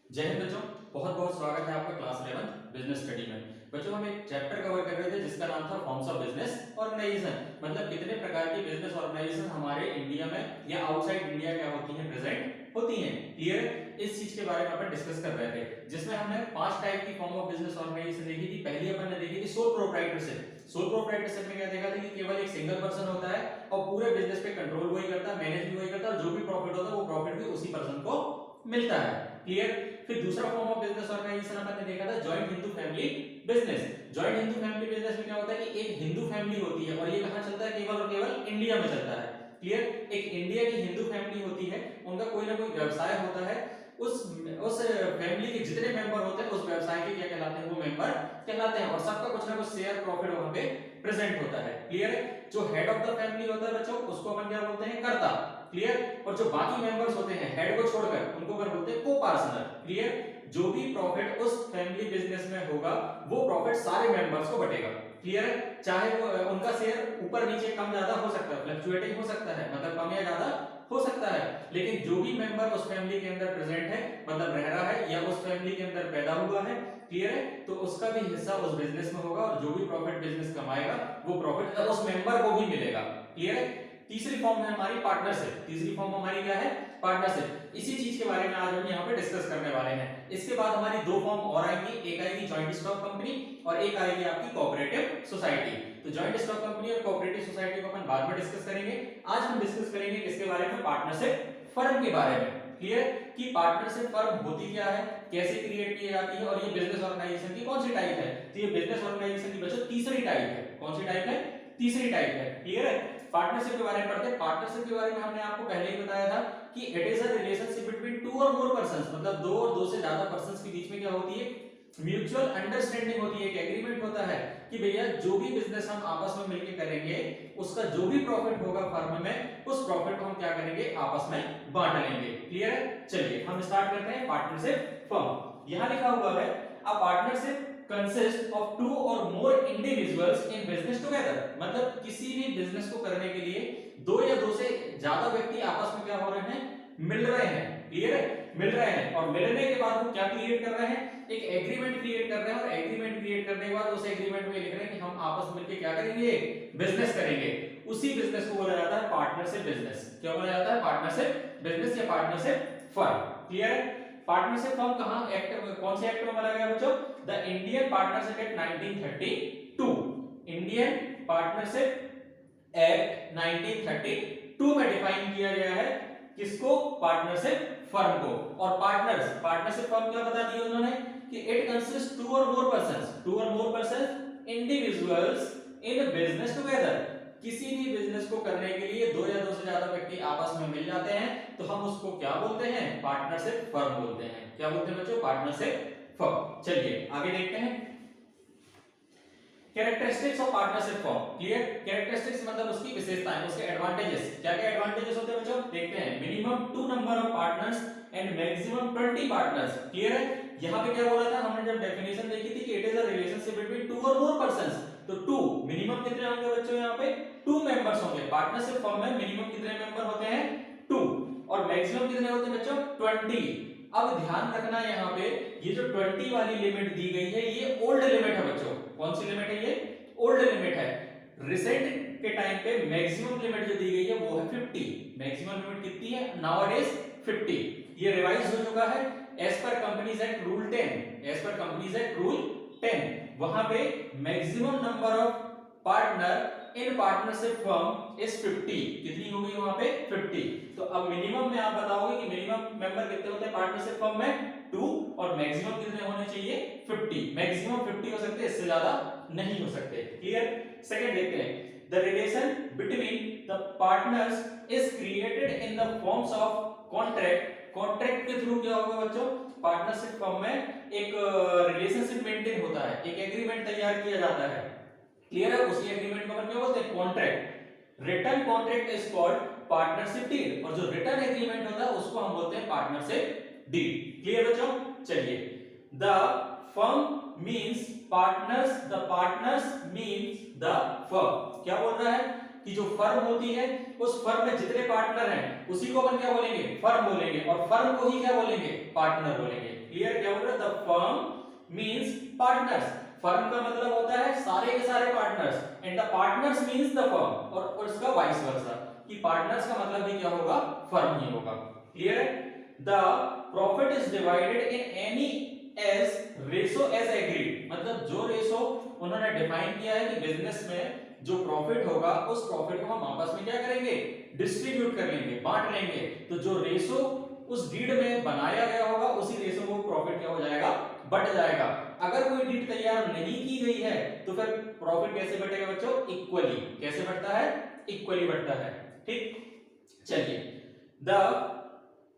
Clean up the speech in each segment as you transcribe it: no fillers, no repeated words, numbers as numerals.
जय हिंद बच्चों, बहुत बहुत स्वागत है आपका क्लास 11 बिजनेस स्टडी में। बच्चों हम एक चैप्टर कवर कर रहे थे जिसका नाम था फॉर्म्स ऑफ बिजनेस ऑर्गेनाइजेशन, मतलब कितने प्रकार की बिजनेस ऑर्गेनाइजेशन हमारे इंडिया में या आउटसाइड इंडिया क्या होती हैं, प्रेजेंट होती हैं। क्लियर? इस चीज के बारे में अपन डिस्कस कर रहे थे जिसमें हमने 5 टाइप की फॉर्म ऑफ बिजनेस ऑर्गेनाइजेशन देखी थी। पहली अपन ने देखी थी सोल प्रोप्राइटरशिप। सोल प्रोप्राइटरशिप में क्या देखा था कि केवल एक सिंगल पर्सन होता है और पूरे बिजनेस पे कंट्रोल वही करता है, मैनेज भी वही करता है और जो भी प्रॉफिट होता है वो प्रॉफिट भी उसी पर्सन को मिलता है। क्लियर? फिर दूसरा फॉर्म ऑफ बिजनेस ऑर्गेनाइजेशन अपन ने देखा था joint Hindu family business. Joint Hindu family business में क्या होता है कि एक हिंदू फैमिली होती है और ये कहां चलता है, केवल और केवल इंडिया में चलता है। क्लियर? एक इंडिया की हिंदू फैमिली होती है, उनका कोई ना कोई व्यवसाय होता है, उस फैमिली के जितने मेंबर होते हैं उस व्यवसाय के क्या कहलाते हैं, वो मेंबर कहलाते हैं और सबका कुछ ना कुछ शेयर प्रॉफिट वहां पे प्रेजेंट होता है। क्लियर है? जो हेड ऑफ द फैमिली होता है बच्चों उसको अपन क्या बोलते हैं, कर्ता। क्लियर? और जो बाकी मेंबर्स होते हैं हेड को छोड़कर उनको अपन बोलते हैं को-पार्टनर। क्लियर? जो भी प्रॉफिट उस फैमिली बिजनेस में होगा वो प्रॉफिट सारे मेंबर्स को बटेगा। क्लियर है? चाहे वो उनका शेयर ऊपर नीचे कम ज्यादा हो सकता है, फ्लक्चुएटिंग हो सकता है, मतलब कम या ज्यादा हो सकता है, लेकिन जो भी मेंबर उस फैमिली के अंदर प्रेजेंट है, मतलब रह रहा है या उस फैमिली के अंदर पैदा हुआ है, क्लियर है, तो उसका भी हिस्सा उस बिजनेस में होगा और जो भी प्रॉफिट बिजनेस कमाएगा वो प्रॉफिट उस मेंबर को भी मिलेगा। क्लियर है? तीसरी फॉर्म है हमारी पार्टनरशिप। तीसरी फॉर्म हमारी क्या है, पार्टनरशिप। इसी चीज के बारे में आज हम यहाँ पे डिस्कस करने वाले हैं। इसके बाद हमारी दो फॉर्म और आएंगी, एक आएगी जॉइंट स्टॉक कंपनी और एक आएगी आपकी कोऑपरेटिव सोसाइटी। तो जॉइंट स्टॉक कंपनी और कोऑपरेटिव सोसाइटी को अपन बाद में डिस्कस करेंगे। आज हम डिस्कस करेंगे किसके बारे में, पार्टनरशिप फर्म के बारे में। क्लियर? कि पार्टनरशिप फर्म होती क्या है, कैसे क्रिएट की जाती है और ये बिजनेस ऑर्गेनाइजेशन की कौन सी टाइप है। तो ये बिजनेस ऑर्गेनाइजेशन की बच्चों तीसरी टाइप है। कौन सी टाइप है? तीसरी टाइप है। क्लियर है? पार्टनरशिप के बारे में पढ़ते हैं। पार्टनरशिप के बारे में हमने आपको पहले ही बताया था कि it is a relationship between two or more persons, मतलब दो और दो से ज्यादा पर्संस के बीच में क्या होती है, म्यूचुअल अंडरस्टैंडिंग होती है, एक एग्रीमेंट होता है कि भैया जो भी बिजनेस हम आपस में मिलकर करेंगे उसका जो भी प्रॉफिट होगा फर्म में उस प्रॉफिट को हम क्या करेंगे, आपस में बांट लेंगे। क्लियर है? चलिए हम स्टार्ट करते हैं पार्टनरशिप फर्म। यहां लिखा हुआ है a partnership consist of two or more individuals in business together, मतलब किसी भी बिजनेस को करने के लिए दो या दो से ज्यादा व्यक्ति आपस में क्या हो रहे हैं, मिल रहे हैं। क्लियर है? मिल रहे हैं और मिलने के बाद वो क्या क्रिएट कर रहे हैं, एक एग्रीमेंट क्रिएट कर रहे हैं और एग्रीमेंट क्रिएट करने के बाद उस एग्रीमेंट में लिख रहे हैं कि हम आपस में मिलकर क्या करेंगे, बिजनेस करेंगे। उसी बिजनेस को बोला जाता है पार्टनरशिप बिजनेस। क्या बोला जाता है, पार्टनरशिप बिजनेस या पार्टनरशिप फर्म। क्लियर है? पार्टनरशिप फर्म कहां एक्ट, कौन से एक्ट में बनाया गया बच्चों, the Indian partnership act 1932। Indian partnership act 1932 में डिफाइन किया गया है किसको, पार्टनरशिप फर्म को। और पार्टनरशिप फर्म क्या बता दिया उन्होंने कि it consist two or more persons individuals in business together, किसी भी बिजनेस को करने के लिए दो या दो से ज्यादा व्यक्ति आपस में मिल जाते हैं तो हम उसको क्या बोलते हैं, पार्टनरशिप फर्म बोलते हैं। क्या बोलते हैं बच्चों, पार्टनरशिप फर्म। चलिए आगे देखते हैं characteristics of partnership firm. Clear? Characteristics मतलब उसकी विशेषताएं, उसके एडवांटेजेस। क्या क्या एडवांटेजेस होते हैं बच्चों, देखते हैं। Minimum 2 number of partners and maximum 20 partners. Clear है? यहां पे क्या बोला था हमने जब डेफिनेशन देखी थी कि it is a relationship between two or more persons, तो 2 मिनिमम कितने होंगे बच्चों, यहां पे 2 मेंबर्स होंगे। पार्टनरशिप फर्म में मिनिमम कितने मेंबर होते हैं, 2, और मैक्सिमम कितने होते हैं बच्चों, 20। अब ध्यान रखना यहाँ पे ये जो 20 वाली लिमिट दी गई है ये ओल्ड लिमिट है बच्चों। कौन सी लिमिट है, ये ओल्ड लिमिट है। रिसेंट के टाइम पे मैक्सिमम लिमिट जो दी गई है वो है 50। मैक्सिमम लिमिट कितनी है नाउअडेज, 50। ये रिवाइज हो चुका है as per companies act rule 10। As per companies act rule 10 वहां पे maximum number of partner in partnership firm is 50। कितनी हो गई वहां पे, 50। तो अब मिनिमम में आप बताओगे कि मिनिमम मेंबर कितने होते हैं पार्टनरशिप फर्म में, 2, और मैक्सिमम कितने होने चाहिए, 50। मैक्सिमम 50 हो सकते हैं, इससे ज्यादा नहीं हो सकते। क्लियर? सेकंड देखते हैं, the relation between the partners is created in the forms of contract. Contract के थ्रू क्या होगा बच्चों, पार्टनरशिप फर्म में एक रिलेशनशिप मेंटेन होता है, एक एग्रीमेंट तैयार किया जाता है। क्लियर है? उसी एग्रीमेंट को अपन क्या बोलते हैं, contract. Written contract is called partnership deed, और जो रिटन एग्रीमेंट होता है उसको हम बोलते हैं पार्टनरशिप डीड। क्लियर बच्चों? चलिए, the firm means partners, the partners means the firm. क्या बोल रहा है कि जो फर्म होती है उस फर्म में जितने पार्टनर हैं उसी को अपन क्या बोलेंगे, फर्म बोलेंगे, और फर्म को ही क्या बोलेंगे, पार्टनर बोलेंगे। क्लियर? क्या बोल रहा है? The firm means partners. Firm का मतलब होता है सारे के सारे partners, and the partners means the firm, और उसका वाइस वर्सा कि पार्टनर्स का मतलब भी क्या होगा, फर्म ही होगा। क्लियर है? The profit is divided in any as ratio as agreed, मतलब जो रेशो उन्होंने डिफाइन किया है कि बिजनेस में जो प्रॉफिट होगा उस प्रॉफिट को हम आपस में क्या करेंगे, डिस्ट्रीब्यूट कर लेंगे, बांट लेंगे। तो जो रेशो उस डीड में बनाया गया होगा उसी रेशो में प्रॉफिट क्या हो जाएगा, बढ़ जाएगा। अगर कोई डीड तैयार नहीं की गई है तो फिर प्रॉफिट कैसे बढ़ेगा बच्चों, इक्वली। कैसे बढ़ता है, इक्वली बढ़ता है। ठीक, चलिए, the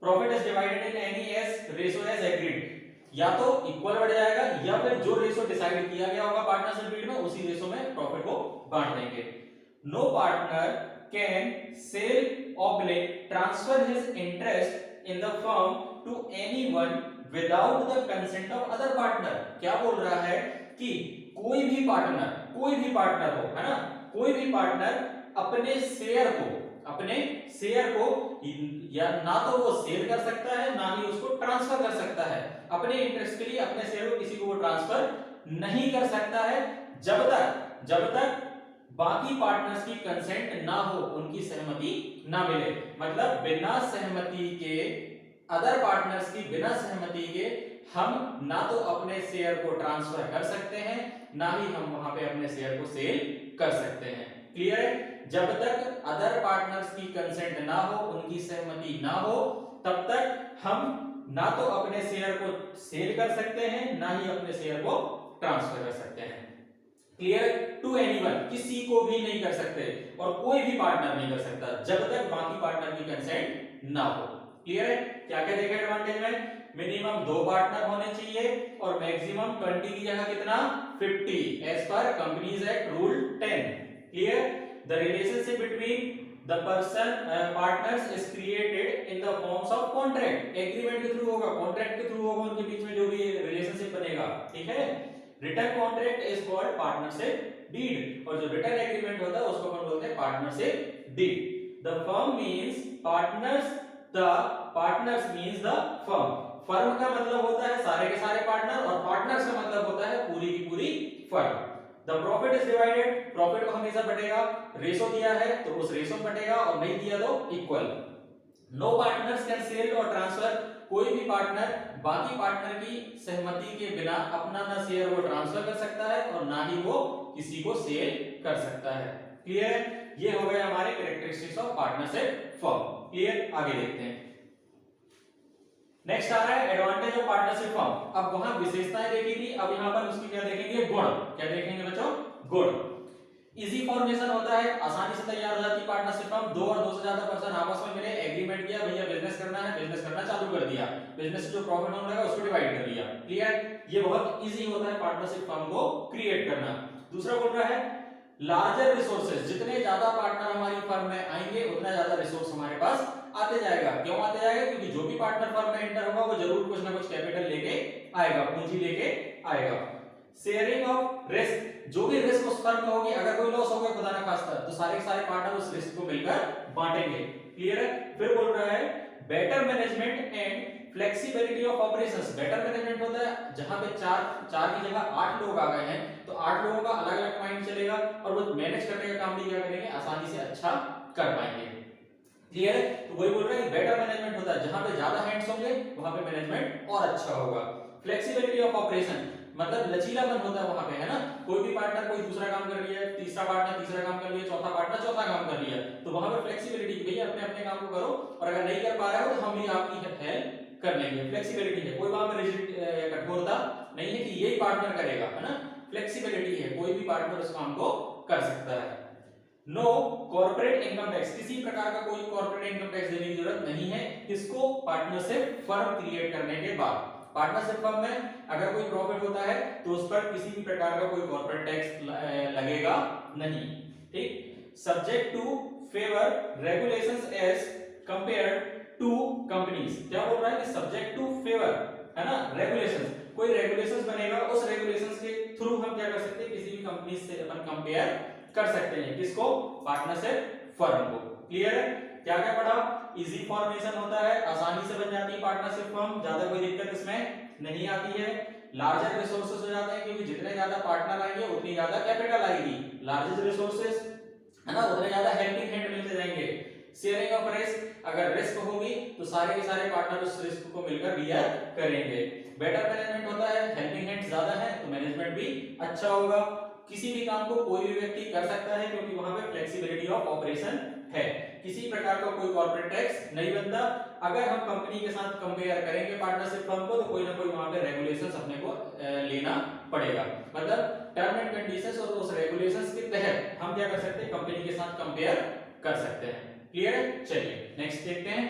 profit is divided in any as ratio as agreed, या तो इक्वल बढ़ जाएगा या फिर जो रेशो डिसाइड किया गया होगा पार्टनरशिप डीड में उसी रेशो में प्रॉफिट को बांट देंगे। No partner can sell oblique transfer his interest in the firm to anyone without the consent of other partner. क्या बोल रहा है कि कोई भी पार्टनर हो, है ना, कोई भी पार्टनर अपने शेयर को या ना तो वो सेल कर सकता है ना ही उसको ट्रांसफर कर सकता है। अपने इंटरेस्ट के लिए अपने शेयर को किसी को वो ट्रांसफर नहीं कर सकता है जब तक बाकी पार्टनर्स की कंसेंट ना हो, उनकी सहमति ना मिले। मतलब बिना सहमति के, अदर पार्टनर्स की बिना सहमति के हम ना तो अपने शेयर को ट्रांसफर कर सकते हैं ना ही हम वहां पे अपने शेयर को सेल कर सकते हैं। क्लियर है? जब तक अदर पार्टनर्स की कंसेंट ना हो, उनकी सहमति ना हो, तब तक हम ना तो अपने शेयर को सेल कर सकते हैं ना ही अपने शेयर को ट्रांसफर कर सकते हैं। क्लियर? टू एनीवन, किसी को भी नहीं कर सकते और कोई भी पार्टनर नहीं कर सकता जब तक बाकी पार्टनर की कंसेंट ना हो। क्लियर है? क्या क्या देखे एडवांटेज में? मिनिमम 2 पार्टनर होने चाहिए और मैक्सिमम 20 की जगह कितना, 50 as per companies act rule 10। Clear? The relationship between the person partners is created in the forms of contract, agreement के थ्रू होगा, कॉन्ट्रैक्ट के थ्रू होगा, उनके बीच में जो भी रिलेशनशिप बनेगा। ठीक है? Written contract is called partnership deed, और जो रिटर्न एग्रीमेंट होता है उसको अपन बोलते हैं partnership deed. The firm means partners, the partners means the firm. Firm का मतलब होता है सारे के सारे पार्टनर और पार्टनर्स का मतलब होता है पूरी की पूरी firm. The profit is divided, profit को हमेशा बढ़ेगा, रेशो दिया है तो उस रेशो में बढ़ेगा और नहीं दिया तो equal. No partners can sell or transfer, कोई भी पार्टनर बाकी पार्टनर की सहमति के बिना अपना ना शेयर को ट्रांसफर कर सकता है और ना ही वो किसी को सेल कर सकता है। क्लियर है? ये हो गए हमारे characteristics of partnership firm. Clear? आगे देखते हैं। नेक्स्ट आ रहा है एडवांटेज ऑफ पार्टनरशिप फर्म। अब वहां विशेषताएं देखी थी, अब यहां पर उसकी क्या देखेंगे, गुण। क्या देखेंगे बच्चों? गुण। इजी फॉर्मेशन होता है, आसानी से तैयार हो जाती है पार्टनरशिप फर्म। 2 और 2 से ज्यादा पर्सन आपस में मिले, एग्रीमेंट किया, भैया बिजनेस करना है, बिजनेस करना चालू कर दिया, बिजनेस से जो प्रॉफिट होने लगा उसको डिवाइड कर दिया। क्लियर? ये बहुत इजी होता है पार्टनरशिप फर्म को क्रिएट करना। दूसरा बोल रहा है लार्जर रिसोर्सेज, जितने ज्यादा पार्टनर हमारी फर्म में आएंगे उतना ज्यादा रिसोर्स हमारे पास आते जाएगा। क्यों आते जाएगा? क्योंकि जो भी पार्टनर फर्म में एंटर होगा वो जरूर कुछ ना कुछ कैपिटल लेके आएगा, पूंजी लेके आएगा। शेयरिंग ऑफ रिस्क, जो भी रिस्क उस फर्म में होगी, अगर कोई लॉस हो गया खुदा ना खास्ता तो सारे के सारे पार्टनर उस रिस्क को मिलकर बांटेंगे। क्लियर है? फिर बोल रहा है better management and flexibility of operations. Better management होता है जहां पे 4 की जगह 8 लोग आ गए हैं तो 8 लोगों का अलग अलग माइंड चलेगा और वो मैनेज करने का काम भी क्या करेंगे, आसानी से अच्छा कर पाएंगे। क्लियर है? तो वही बोल रहा है कि बेटर मैनेजमेंट होता है जहां पे ज्यादा हैंड्स होंगे वहां पे मैनेजमेंट और अच्छा होगा। फ्लेक्सिबिलिटी ऑफ ऑपरेशन मतलब लचीलापन होता है वहां पे, है ना। कोई भी पार्टनर कोई दूसरा काम कर रही है, तीसरा पार्टनर तीसरा काम कर लिया, चौथा पार्टनर चौथा काम कर लिया, तो वहां पे फ्लेक्सिबिलिटी, भैया अपने अपने काम को करो और अगर नहीं कर पा रहे हो तो हम भी आपकी हेल्प कर लेंगे। फ्लेक्सिबिलिटी है, कोई वहां पे रिजिड कठोरता नहीं है कि यही पार्टनर करेगा, है ना। फ्लेक्सिबिलिटी है, कोई भी पार्टनर उस काम को कर सकता है। नो कॉर्पोरेट इनकम टैक्स, किसी प्रकार का कोई कॉर्पोरेट इनकम टैक्स देने की जरूरत नहीं है किसको, पार्टनरशिप फर्म क्रिएट करने के बाद। पार्टनरशिप फर्म में अगर कोई प्रॉफिट होता है तो उस पर किसी भी प्रकार का कोई कॉर्पोरेट टैक्स लगेगा नहीं। ठीक? Subject to fewer regulations as compared to companies. क्या बोल रहा है कि सब्जेक्ट टू फेवर, है ना, रेगुलेशंस, कोई रेगुलेशंस बनेगा, उस रेगुलेशंस के थ्रू हम क्या कर सकते हैं, किसी भी कंपनी से अपन कंपेयर कर सकते हैं। किसको? पार्टनरशिप फर्म को। क्लियर है? क्या क्या पढ़ा? इजी फॉर्मेशन होता है, आसानी से बन जाती है पार्टनरशिप फर्म, ज्यादा कोई दिक्कत इसमें नहीं आती है। लार्जर रिसोर्सेज हो जाते हैं क्योंकि जितने ज्यादा पार्टनर आएंगे उतनी ज्यादा कैपिटल आएगी। लार्जेस्ट रिसोर्सेज है ना, उतने ज्यादा हेल्पिंग हैंड मिलते जाएंगे। शेयरिंग ऑफ रिस्क, अगर रिस्क होगी तो सारे के सारे पार्टनर उस रिस्क को मिलकर बियर करेंगे। बेटर मैनेजमेंट होता है, हेल्पिंग हैंड ज्यादा है तो मैनेजमेंट भी अच्छा होगा। किसी भी काम को कोई भी व्यक्ति कर सकता है क्योंकि वहां पे फ्लेक्सिबिलिटी ऑफ ऑपरेशन है। किसी प्रकार का कोई कॉर्पोरेट टैक्स नहीं बनता। अगर हम कंपनी के साथ कंपेयर करेंगे पार्टनरशिप फर्म को तो कोई ना कोई वहां पे रेगुलेशंस अपने को लेना पड़ेगा। मतलब टर्म एंड कंडीशंस और उस रेगुलेशंस के तहत हम क्या कर सकते हैं, कंपनी के साथ कंपेयर कर सकते हैं। क्लियर है? चलिए नेक्स्ट देखते हैं।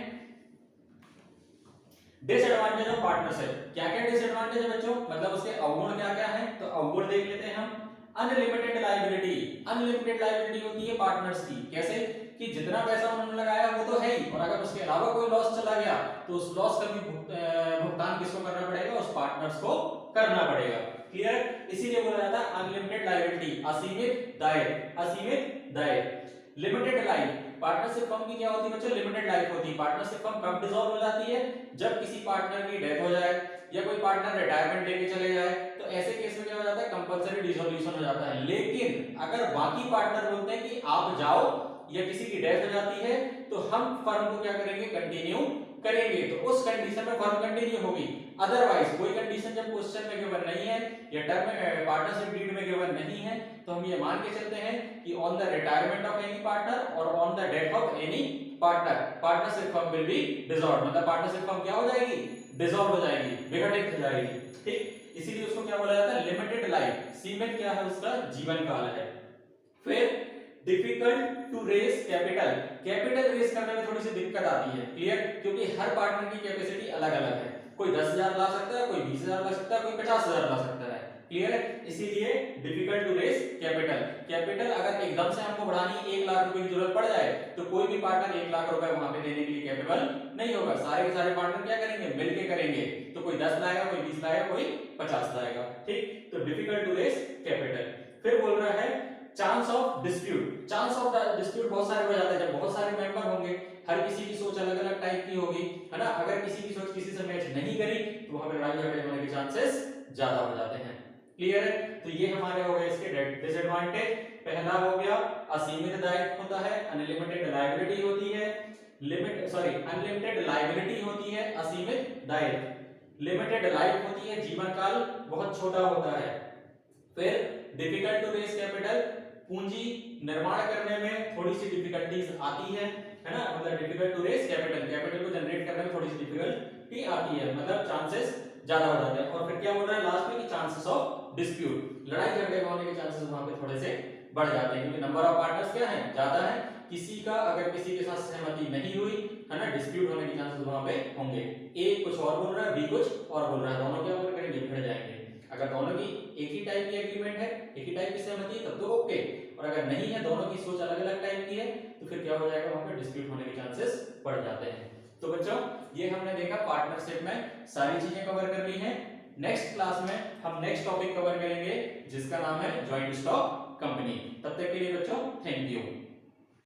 Disadvantage of partnership. क्या क्या डिसएडवांटेज है बच्चों, मतलब उसके अवगुण क्या क्या है, तो अवगुण देख लेते हैं हम। अनलिमिटेड लायबिलिटी, अनलिमिटेड लायबिलिटी होती है पार्टनर्स की। कैसे? कि जितना पैसा उन्होंने लगाया वो तो है ही, और अगर उसके अलावा कोई लॉस चला गया तो उस लॉस का भी भुगतान किसको करना पड़ेगा? उस पार्टनर्स को करना पड़ेगा। क्लियर? इसीलिए बोला जाता है अनलिमिटेड लायबिलिटी, असीमित दाय, असीमित दाय। लिमिटेड लाइफ, पार्टनरशिप फर्म की क्या होती है बच्चों? लिमिटेड लाइफ होती है। पार्टनरशिप फर्म कब डिसॉल्व हो जाती है? जब किसी पार्टनर की डेथ हो जाए या कोई पार्टनर रिटायरमेंट लेके चले जाए, तो ऐसे केस में क्या हो जाता है? कंपलसरी डिसोल्यूशन हो जाता है। लेकिन अगर बाकी पार्टनर बोलते हैं कि आप जाओ या किसी की डेथ हो जाती है तो हम फर्म को क्या करेंगे? कंटिन्यू करेंगे, तो उस कंडीशन में फर्म कंटिन्यू होगी। अदरवाइज कोई कंडीशन जब क्वेश्चन में गिवन नहीं है या टर्म पार्टनरशिप डीड में गिवन नहीं है तो हम ये मान के चलते हैं कि on the retirement of any partner or on the death of any partner partnership firm will be dissolved. मतलब पार्टनरशिप फर्म क्या हो जाएगी? डिसॉल्व हो जाएगी, विघटित हो जाएगी। ठीक, इसीलिए उसको क्या बोला जाता है? Limited life. सीमित क्या है? उसका जीवन काल है। फिर difficult to raise capital, capital raise करने में थोड़ी सी दिक्कत आती है। क्लियर? क्योंकि हर पार्टनर की कैपेसिटी अलग अलग है। कोई 10,000 ला सकता है, कोई 20,000 ला सकता है, कोई 50,000 ला सकता है। क्लियर है? इसीलिए difficult to raise capital. Capital अगर एकदम से हमको बढ़ानी 1 लाख रुपए की जरूरत पड़ जाए तो कोई भी पार्टनर 1 लाख रुपए वहां पे देने के लिए कैपेबल नहीं होगा। सारे के सारे पार्टनर क्या करेंगे? मिलके करेंगे। तो कोई 10 लाएगा, कोई 20 लाएगा, कोई 50 लाएगा। ठीक, तो डिफिकल्ट टू रेज कैपिटल। फिर बोल रहा है chance of dispute. Chance of dispute बहुत सारे हो जाते हैं जब बहुत सारे मेंबर होंगे, हर किसी की सोच अलग अलग टाइप की होगी, है ना। अगर किसी की सोच किसी से मैच नहीं करी तो वहां पे लड़ाई झगड़े होने के चांसेस ज्यादा हो जाते हैं। क्लियर है? तो ये हमारे हो गए इसके डिसएडवांटेज। पहला हो गया असीमित दायित्व होता है, अनलिमिटेड लायबिलिटी होती है, अनलिमिटेड लायबिलिटी होती है, असीमित दायित्व, लिमिटेड लाइफ होती है, जीवन काल बहुत छोटा होता है। फिर डिफिकल्ट टू रेज कैपिटल, पूंजी निर्माण करने में थोड़ी सी डिफिकल्टीज आती है ना। मतलब difficult to raise capital, capital को जनरेट करने में थोड़ी सी डिफिकल्टी आती है, मतलब चांसेस ज्यादा हो जाते हैं। और फिर क्या बोल रहा है लास्ट में कि चांसेस ऑफ डिस्प्यूट, लड़ाई झगड़े होने के चांसेस वहां पे थोड़े से बढ़ जाते हैं क्योंकि नंबर ऑफ पार्टनर्स क्या है? ज्यादा है। किसी का अगर किसी के साथ सहमति नहीं हुई है ना, डिस्प्यूट होने के चांसेस वहां पे होंगे। ए कुछ और बोल रहा है, बी कुछ और बोल रहा है, दोनों क्या करेंगे? भिड़ जाएंगे। अगर दोनों की एक ही टाइप की एग्रीमेंट है, एक ही टाइप की सहमति है तब तो ओके, और अगर नहीं है, दोनों की सोच अलग अलग टाइप की है, तो फिर क्या हो जाएगा? वहां पे डिस्प्यूट होने के चांसेस बढ़ जाते हैं। तो बच्चों ये हमने देखा पार्टनरशिप में सारी चीजें कवर कर ली हैं। नेक्स्ट क्लास में हम नेक्स्ट टॉपिक कवर करेंगे जिसका नाम है जॉइंट स्टॉक कंपनी। तब तक के लिए बच्चों थैंक यू।